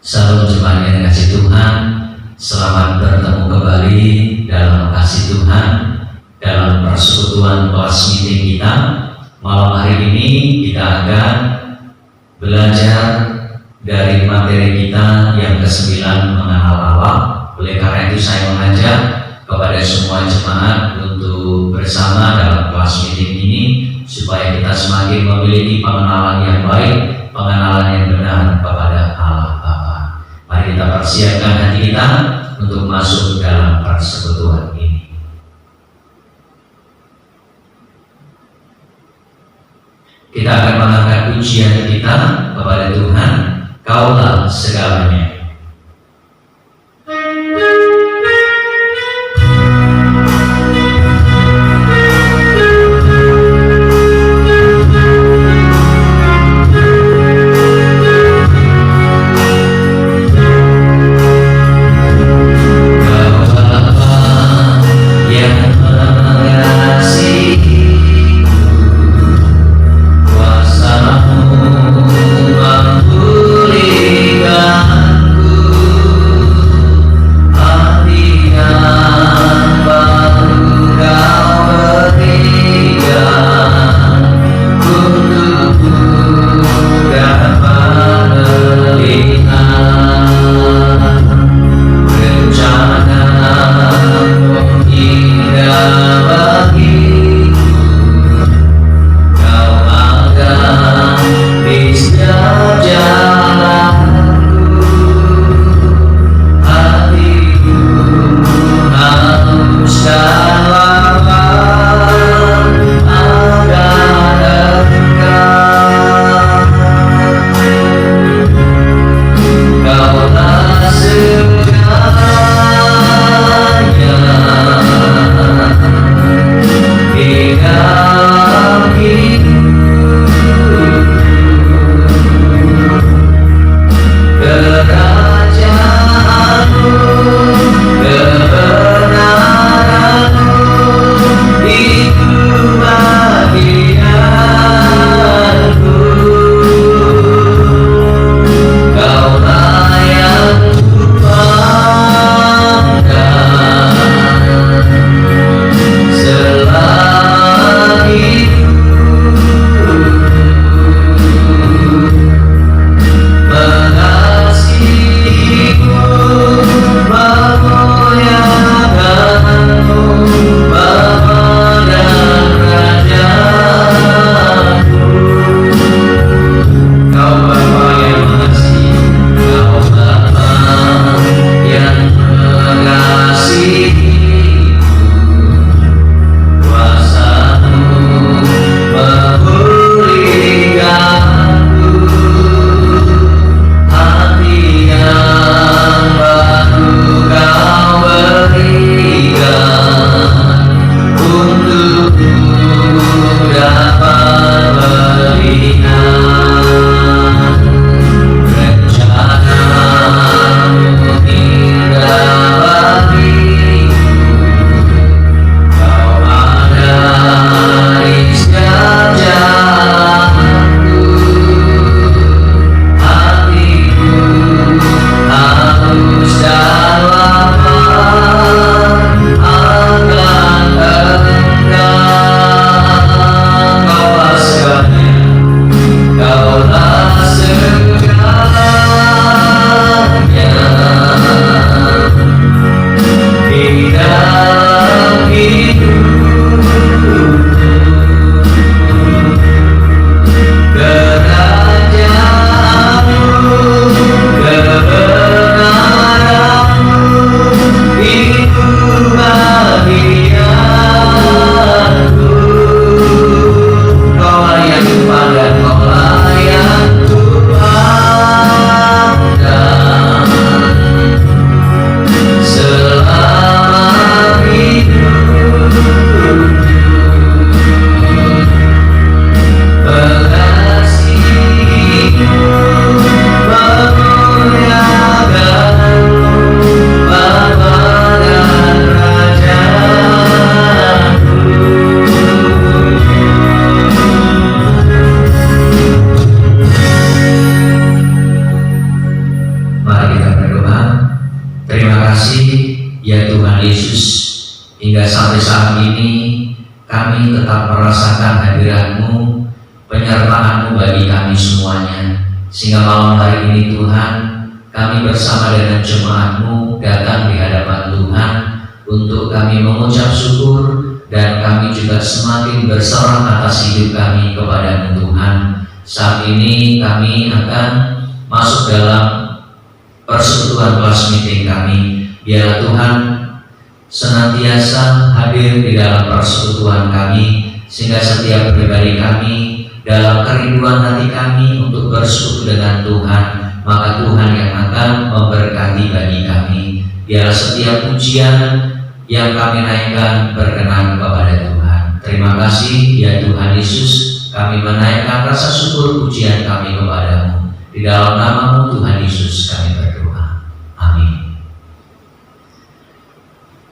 Salam jemaat yang kasih Tuhan, selamat bertemu kembali dalam kasih Tuhan dalam persekutuan kelas meeting kita. Malam hari ini kita akan belajar dari materi kita yang ke-9 mengenal Allah. Oleh karena itu saya mengajak kepada semua jemaat untuk bersama dalam kelas meeting ini supaya kita semakin memiliki pengenalan yang baik, pengenalan yang benar kepada Allah Bapa. Mari kita persiapkan hati kita untuk masuk dalam persekutuan ini. Kita akan mengangkat pujian kita kepada Tuhan, Kaulah segalanya. Kuasamu mempulihkanku. Tuhan Yesus, hingga sampai saat ini kami tetap merasakan hadirat-Mu, penyertaan-Mu bagi kami semuanya. Sehingga malam hari ini Tuhan, kami bersama dengan jemaat-Mu datang di hadapan Tuhan untuk kami mengucap syukur, dan kami juga semakin berserah atas hidup kami kepada-Mu Tuhan. Saat ini kami akan masuk dalam persekutuan kelas meeting kami. Biarlah Tuhan senantiasa hadir di dalam persekutuan kami, sehingga setiap pribadi kami dalam kerinduan hati kami untuk bersekutu dengan Tuhan, maka Tuhan yang akan memberkati bagi kami. Biarlah setiap pujian yang kami naikkan berkenan kepada Tuhan. Terima kasih ya Tuhan Yesus, kami menaikkan rasa syukur pujian kami kepada-Mu. Di dalam nama-Mu Tuhan Yesus kami berdoa. Amin.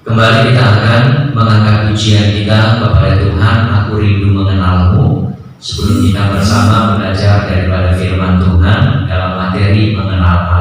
Kembali kita akan mengangkat pujian kita kepada Tuhan, Aku Rindu Mengenal-Mu. Sebelum kita bersama belajar daripada firman Tuhan dalam materi mengenal Allah.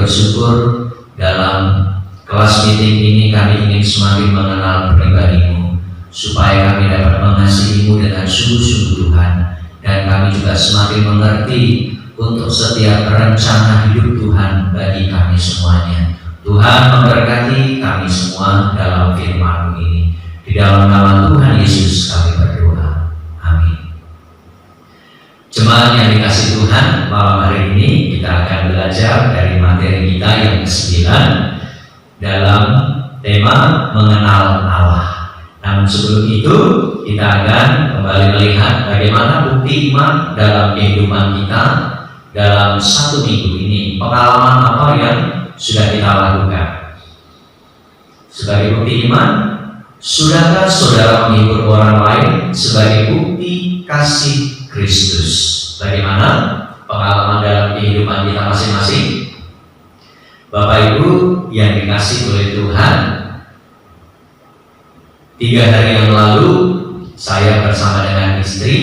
bersyukur dalam kelas meeting ini kami ingin semakin mengenal pribadi-Mu, supaya kami dapat mengasihi-Mu dengan sungguh-sungguh Tuhan, dan kami juga semakin mengerti untuk setiap rencana hidup Tuhan bagi kami semuanya. Tuhan memberkati kami semua dalam firman-Mu ini. Di dalam nama Tuhan Yesus kami berdoa. Amin. Jemaat yang dikasihi Tuhan, malam hari ini kita akan belajar dari materi kita yang ke-9 dalam tema mengenal Allah. Namun sebelum itu kita akan kembali melihat bagaimana bukti iman dalam kehidupan kita dalam satu minggu ini. Pengalaman apa yang sudah kita lakukan? Sebagai bukti iman, sudahkah saudara menghibur orang lain sebagai bukti kasih Kristus? Bagaimana pengalaman dalam kehidupan kita masing-masing? Bapak Ibu yang dikasihi oleh Tuhan, 3 hari yang lalu saya bersama dengan istri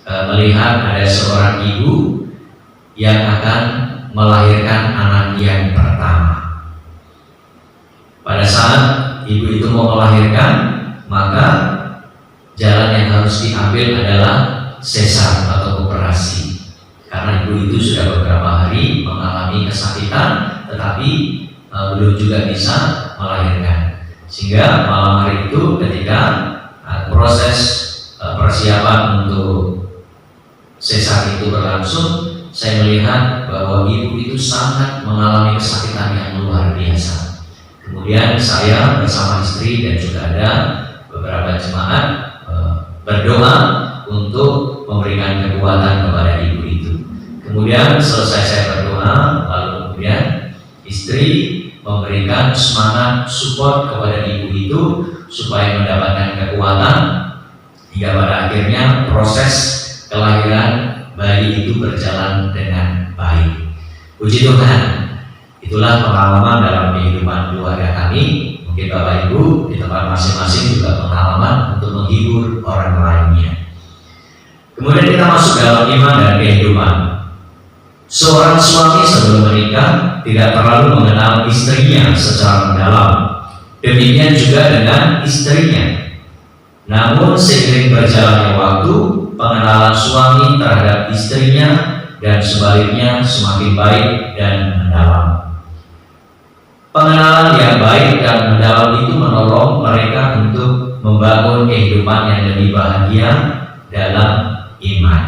melihat ada seorang ibu yang akan melahirkan anak yang pertama. Pada saat ibu itu mau melahirkan, maka jalan yang harus diambil adalah sesar atau operasi. Karena ibu itu sudah beberapa hari mengalami kesakitan, tetapi belum juga bisa melahirkan. Sehingga malam hari itu ketika proses persiapan untuk sesar itu berlangsung, saya melihat bahwa ibu itu sangat mengalami kesakitan yang luar biasa. Kemudian saya bersama istri dan juga ada beberapa jemaat berdoa untuk memberikan kekuatan kepada ibu itu. Kemudian selesai saya berdoa, lalu kemudian istri memberikan semangat support kepada ibu itu supaya mendapatkan kekuatan hingga pada akhirnya proses kelahiran bayi itu berjalan dengan baik. Puji Tuhan. Itulah pengalaman dalam kehidupan keluarga kami. Mungkin Bapak Ibu di tempat masing-masing juga pengalaman untuk menghibur orang lainnya. Kemudian kita masuk dalam iman dan kehidupan. Seorang suami sebelum menikah tidak terlalu mengenal istrinya secara mendalam. Demikian juga dengan istrinya. Namun seiring berjalannya waktu, pengenalan suami terhadap istrinya dan sebaliknya semakin baik dan mendalam. Pengenalan yang baik dan mendalam itu menolong mereka untuk membangun kehidupan yang lebih bahagia dalam iman.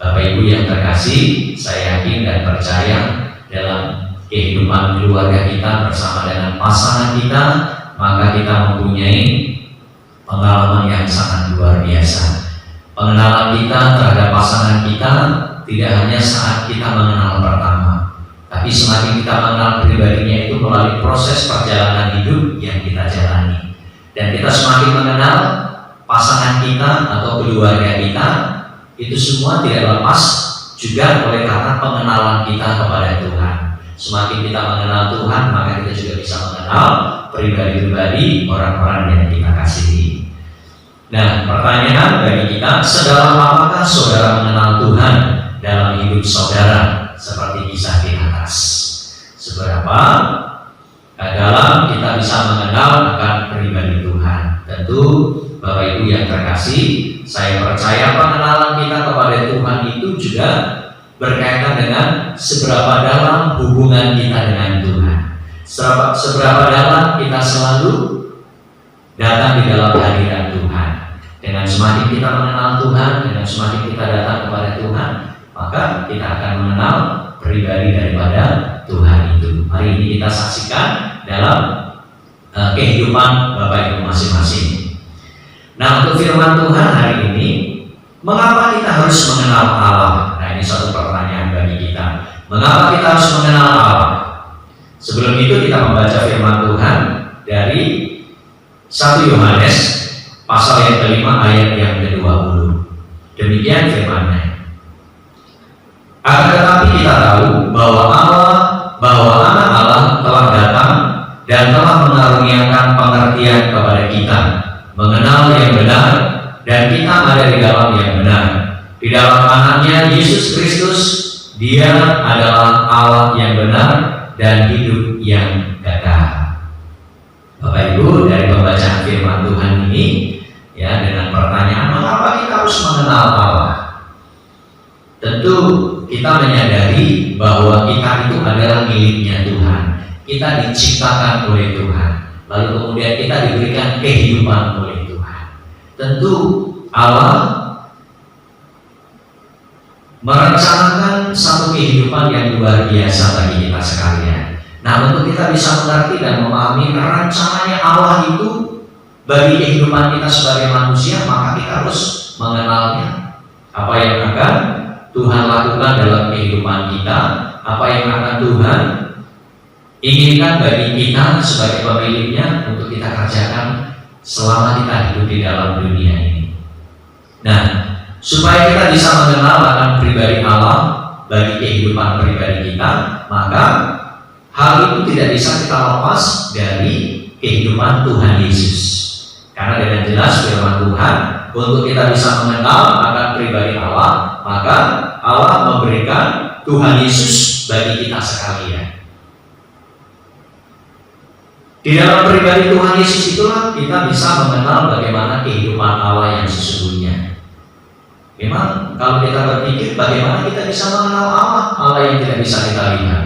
Bapak Ibu yang terkasih, saya yakin dan percaya dalam kehidupan keluarga kita bersama dengan pasangan kita, maka kita mempunyai pengalaman yang sangat luar biasa. Pengenalan kita terhadap pasangan kita tidak hanya saat kita mengenal pertama, tapi semakin kita mengenal pribadinya itu melalui proses perjalanan hidup yang kita jalani. Dan kita semakin mengenal pasangan kita atau keluarga kita, itu semua tidak lepas juga oleh karena pengenalan kita kepada Tuhan. Semakin kita mengenal Tuhan, maka kita juga bisa mengenal pribadi-pribadi orang-orang yang kita kasihi. Nah, pertanyaan bagi kita, sedalam apakah saudara mengenal Tuhan dalam hidup saudara? Seperti kisah di atas, seberapa dalam kita bisa mengenal akan pribadi Tuhan. Tentu Bapak Ibu yang terkasih, saya percaya pengenalan kita kepada Tuhan itu juga berkaitan dengan seberapa dalam hubungan kita dengan Tuhan. Seberapa dalam kita selalu datang di dalam hadirat Tuhan. Dengan semakin kita mengenal Tuhan, dengan semakin kita datang kepada Tuhan, maka kita akan mengenal pribadi daripada Tuhan itu. Hari ini kita saksikan dalam kehidupan Bapak Ibu masing-masing. Nah, untuk firman Tuhan hari ini, mengapa kita harus mengenal Allah? Nah, ini satu pertanyaan bagi kita. Mengapa kita harus mengenal Allah? Sebelum itu kita membaca firman Tuhan dari 1 Yohanes pasal yang kelima ayat yang ke-20. Demikian firman-Nya. Akan tetapi kita tahu bahwa anak Allah telah datang dan telah mengaruniakan pengertian kepada kita, mengenal yang benar, dan kita ada di dalam yang benar. Di dalam anaknya Yesus Kristus, Dia adalah Allah yang benar dan hidup yang kekal. Bapak Ibu, dari pembacaan firman Tuhan ini, ya, dengan pertanyaan mengapa kita harus mengenal Allah? Tentu kita menyadari bahwa kita itu adalah miliknya Tuhan. Kita diciptakan oleh Tuhan. lalu kemudian kita diberikan kehidupan oleh Tuhan. Tentu Allah merencanakan satu kehidupan yang luar biasa bagi kita sekalian. Nah, untuk kita bisa mengerti dan memahami rencananya Allah itu bagi kehidupan kita sebagai manusia, maka kita harus mengenalnya. Apa yang akan Tuhan lakukan dalam kehidupan kita, apa yang akan Tuhan inginkan bagi kita sebagai pemiliknya untuk kita kerjakan selama kita hidup di dalam dunia ini. Nah, supaya kita bisa mengenal akan pribadi Allah bagi kehidupan pribadi kita, maka hal itu tidak bisa kita lepas dari kehidupan Tuhan Yesus. Karena dengan jelas firman Tuhan, untuk kita bisa mengenal akan pribadi Allah, maka Allah memberikan Tuhan Yesus bagi kita sekalian. Di dalam pribadi Tuhan Yesus itulah kita bisa mengenal bagaimana kehidupan Allah yang sesungguhnya. Memang kalau kita berpikir bagaimana kita bisa mengenal Allah yang tidak bisa kita lihat.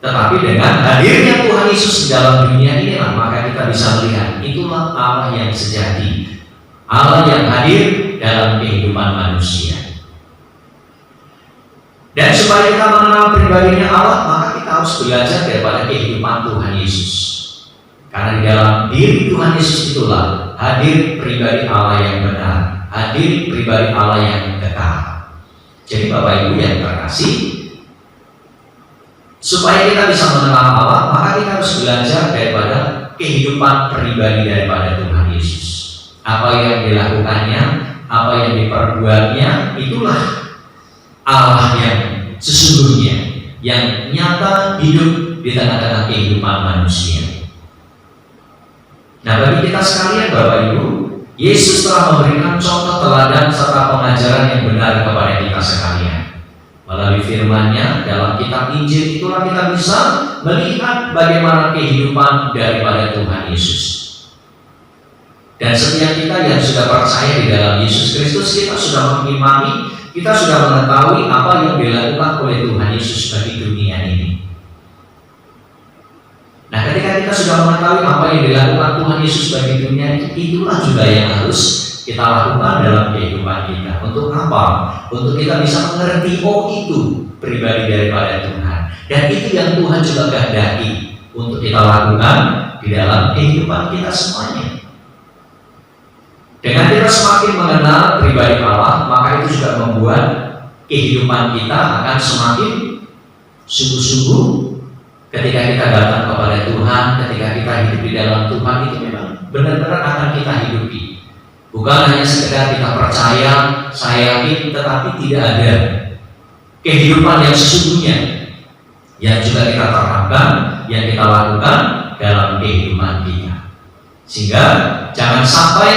Tetapi dengan hadirnya Tuhan Yesus di dalam dunia ini, maka kita bisa melihat itulah Allah yang sejati, Allah yang hadir dalam kehidupan manusia. Dan supaya kita mengenal pribadinya Allah, maka kita harus belajar daripada kehidupan Tuhan Yesus. Karena di dalam diri Tuhan Yesus itulah hadir pribadi Allah yang benar, hadir pribadi Allah yang kekal. Jadi Bapak Ibu yang terkasih, supaya kita bisa mengenal Allah, maka kita harus belajar daripada kehidupan pribadi daripada Tuhan Yesus. Apa yang dilakukannya, apa yang diperbuatnya, itulah Allah yang sesungguhnya, yang nyata hidup di tengah-tengah kehidupan manusia. Nah, bagi kita sekalian Bapak Ibu, Yesus telah memberikan contoh teladan serta pengajaran yang benar kepada kita sekalian. Melalui firman-Nya dalam kitab Injil itulah kita bisa melihat bagaimana kehidupan daripada Tuhan Yesus. Dan setiap kita yang sudah percaya di dalam Yesus Kristus, kita sudah mengimani, kita sudah mengetahui apa yang dilakukan oleh Tuhan Yesus bagi dunia ini. Nah, ketika kita sudah mengetahui apa yang dilakukan Tuhan Yesus bagi dunia ini, itulah juga yang harus kita lakukan dalam kehidupan kita. Untuk apa? Untuk kita bisa mengerti, oh itu pribadi daripada Tuhan. Dan itu yang Tuhan juga kehendaki untuk kita lakukan di dalam kehidupan kita semuanya. Dengan kita semakin mengenal pribadi Allah, maka itu juga membuat kehidupan kita akan semakin sungguh-sungguh. Ketika kita datang kepada Tuhan, ketika kita hidup di dalam Tuhan, itu memang benar-benar akan kita hidupi. Bukan hanya sekedar kita percaya, saya yakin, tetapi tidak ada kehidupan yang sesungguhnya yang juga kita terapkan, yang kita lakukan dalam kehidupan kita. Sehingga jangan sampai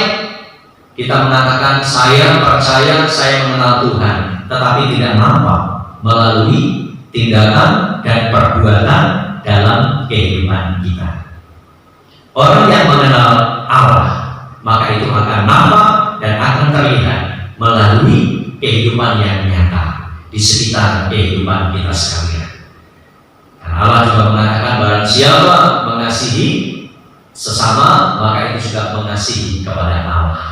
kita mengatakan saya percaya, saya mengenal Tuhan, tetapi tidak nampak melalui tindakan dan perbuatan dalam kehidupan kita. Orang yang mengenal Allah, maka itu akan nampak dan akan terlihat melalui kehidupan yang nyata di sekitar kehidupan kita sekalian. Dan Allah juga mengatakan barang siapa mengasihi sesama, maka itu juga mengasihi kepada Allah.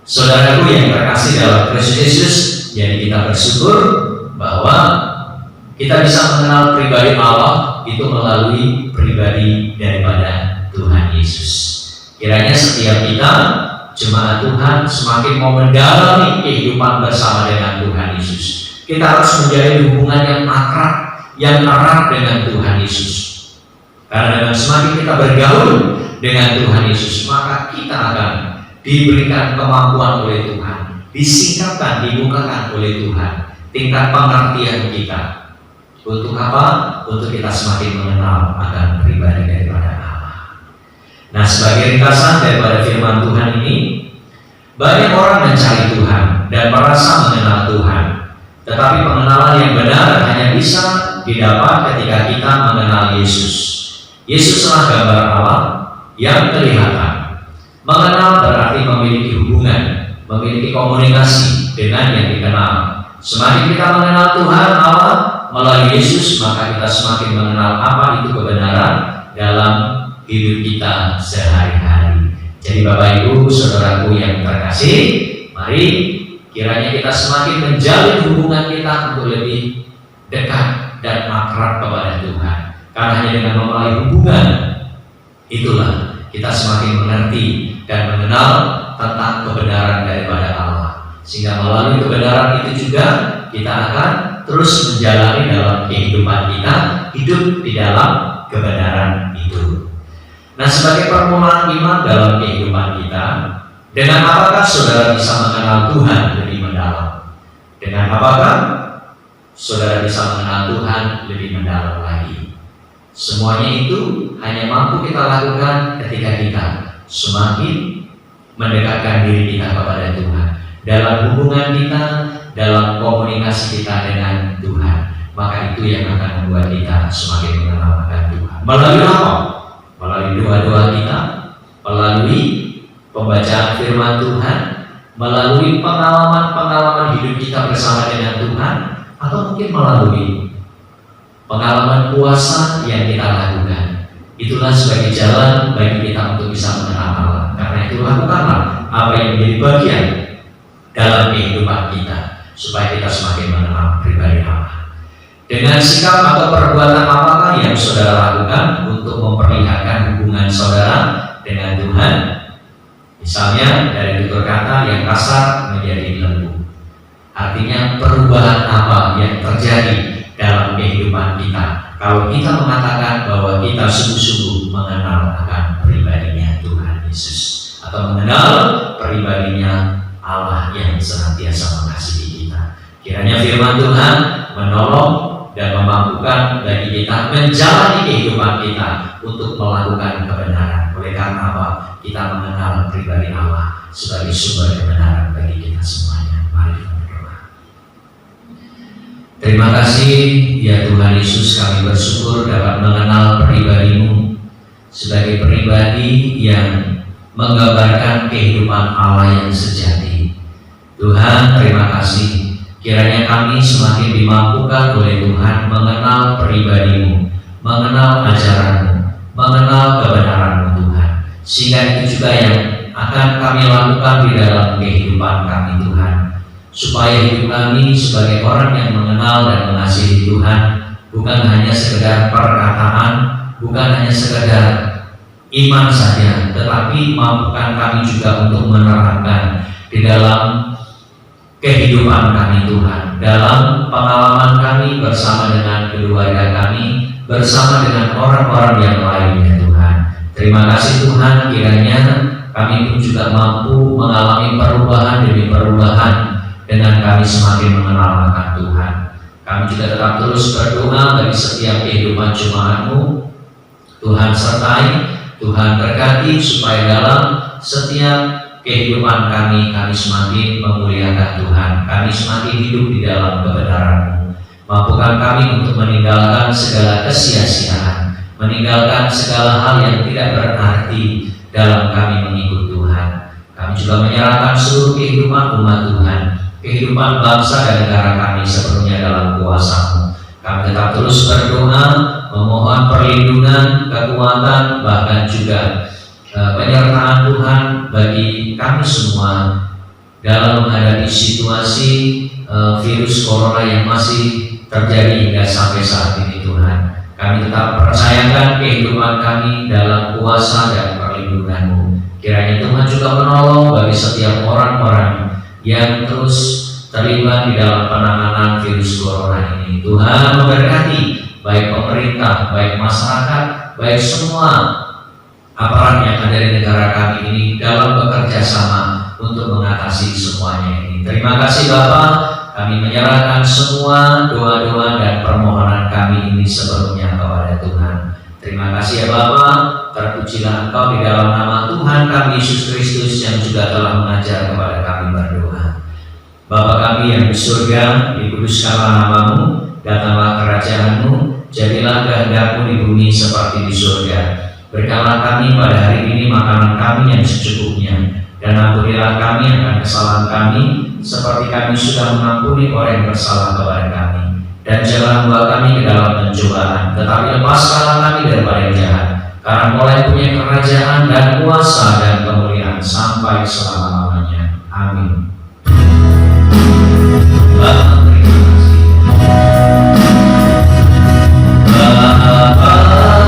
Saudaraku yang terkasih dalam Kristus Yesus, jadi kita bersyukur bahwa kita bisa mengenal pribadi Allah itu melalui pribadi daripada Tuhan Yesus. Kiranya setiap kita, jemaat Tuhan, semakin mau mendalami kehidupan bersama dengan Tuhan Yesus. Kita harus menjalin hubungan yang akrab, yang erat dengan Tuhan Yesus. Karena dengan semakin kita bergaul dengan Tuhan Yesus, maka kita akan diberikan kemampuan oleh Tuhan, disingkapkan, dibukakan oleh Tuhan tingkat pengertian kita. Untuk apa? Untuk kita semakin mengenal akan pribadi daripada Allah. Nah, sebagai ringkasan daripada firman Tuhan ini, banyak orang mencari Tuhan dan merasa mengenal Tuhan, tetapi pengenalan yang benar hanya bisa didapat ketika kita mengenal Yesus. Yesuslah gambar Allah yang kelihatan. Mengenal berarti memiliki hubungan, memiliki komunikasi dengan yang dikenal. Semakin kita mengenal Tuhan Allah melalui Yesus, maka kita semakin mengenal apa itu kebenaran dan dalam hidup kita sehari-hari. Jadi Bapak Ibu, saudaraku yang terkasih, mari kiranya kita semakin menjalin hubungan kita untuk lebih dekat dan akrab kepada Tuhan. Karena hanya dengan memulai hubungan, itulah kita semakin mengerti dan mengenal tentang kebenaran daripada Allah. Sehingga melalui kebenaran itu juga kita akan terus menjalani dalam kehidupan kita, hidup di dalam kebenaran itu. Nah, sebagai permulaan iman dalam kehidupan kita, dengan apakah saudara bisa mengenal Tuhan lebih mendalam? Dengan apakah saudara bisa mengenal Tuhan lebih mendalam lagi? Semuanya itu hanya mampu kita lakukan ketika kita semakin mendekatkan diri kita kepada Tuhan. Dalam hubungan kita, dalam komunikasi kita dengan Tuhan, maka itu yang akan membuat kita semakin mengenal akan Tuhan. Melalui apa? Melalui doa-doa kita, melalui pembacaan firman Tuhan, melalui pengalaman-pengalaman hidup kita bersama dengan Tuhan, atau mungkin melalui pengalaman puasa yang kita lakukan. Itulah sebagai jalan bagi kita untuk bisa mengenal Allah. Karena itu lakukanlah apa yang menjadi bagian dalam kehidupan kita, supaya kita semakin mengenal pribadi Allah. Dengan sikap atau perbuatan apakah yang saudara lakukan untuk memperlihatkan hubungan saudara dengan Tuhan? Misalnya dari tutur kata yang kasar menjadi lembut. Artinya perubahan apa yang terjadi dalam kehidupan kita kalau kita mengatakan bahwa kita sungguh-sungguh mengenal akan pribadinya Tuhan Yesus, atau mengenal pribadinya Allah yang senantiasa mengasihi kita. Kiranya firman Tuhan menolong dan memampukan bagi kita menjalani kehidupan kita untuk melakukan kebenaran. Oleh karena apa? Kita mengenal pribadi Allah sebagai sumber kebenaran bagi kita semuanya. Mari kita berdoa. Terima kasih ya Tuhan Yesus, kami bersyukur dapat mengenal pribadi-Mu sebagai pribadi yang menggambarkan kehidupan Allah yang sejati. Tuhan, terima kasih. Kiranya kami semakin dimampukan oleh Tuhan mengenal pribadi-Mu, mengenal ajaran-Mu, mengenal kebenaran-Mu Tuhan. Sehingga itu juga yang akan kami lakukan di dalam kehidupan kami Tuhan. Supaya hidup kami sebagai orang yang mengenal dan mengasihi Tuhan bukan hanya sekedar perkataan, bukan hanya sekedar iman saja, tetapi mampukan kami juga untuk menerapkan di dalam kehidupan kami Tuhan, dalam pengalaman kami bersama dengan keluarga kami, bersama dengan orang-orang yang lainnya Tuhan. Terima kasih Tuhan, kiranya kami pun juga mampu mengalami perubahan demi perubahan dengan kami semakin mengenal akan Tuhan. Kami juga tetap terus berdoa bagi setiap kehidupan jemaat-Mu. Tuhan sertai, Tuhan berkati supaya dalam setiap kehidupan kami semakin memuliakan Tuhan. Kami semakin hidup di dalam kebenaran-Mu. Mampukan kami untuk meninggalkan segala kesia-siaan, meninggalkan segala hal yang tidak berarti dalam kami mengikut Tuhan. Kami juga menyerahkan seluruh kehidupan umat Tuhan, kehidupan bangsa dan negara kami sepenuhnya dalam kuasa-Mu. Kami tetap terus berdoa, memohon perlindungan, kekuatan, bahkan juga penyertaan Tuhan bagi kami semua dalam menghadapi situasi virus corona yang masih terjadi hingga sampai saat ini Tuhan. Kami tetap percayakan kehidupan kami dalam kuasa dan perlindungan-Mu. Kiranya Tuhan juga menolong bagi setiap orang-orang yang terus terlibat di dalam penanganan virus corona ini. Tuhan memberkati baik pemerintah, baik masyarakat, baik semua aparat yang ada di negara kami ini dalam bekerja sama untuk mengatasi semuanya ini. Terima kasih Bapa, kami menyerahkan semua doa-doa dan permohonan kami ini sepenuhnya kepada Tuhan. Terima kasih ya Bapa, terpujilah Engkau di dalam nama Tuhan kami Yesus Kristus yang juga telah mengajar kepada kami berdoa. Bapa kami yang di surga, dikuduskanlah nama-Mu, datanglah kerajaan-Mu, jadilah kehendak-Mu di bumi seperti di surga. Berikanlah kami pada hari ini makanan kami yang secukupnya, dan ampunilah kami akan kesalahan kami, seperti kami sudah mengampuni orang yang bersalah kepada kami. Dan jangan membawa kami ke dalam pencobaan, tetapi lepaskanlah kami daripada yang jahat. karena mulai punya kerajaan dan kuasa dan kemuliaan sampai selama-lamanya. Amin. Bapa, terima kasih. Bapa, terima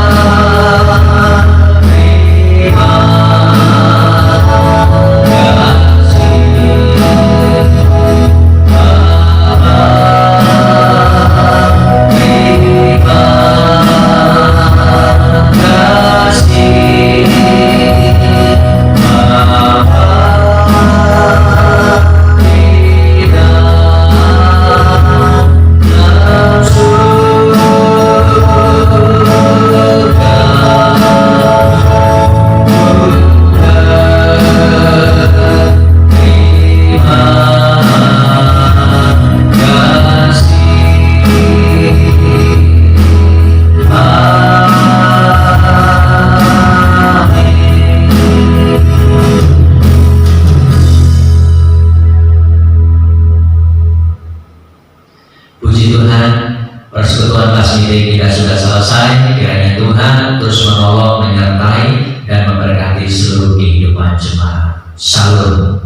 persekutuan kelas meeting kita sudah selesai. Kiranya Tuhan terus menolong, menyertai, dan memberkati seluruh kehidupan jemaat. Shalom.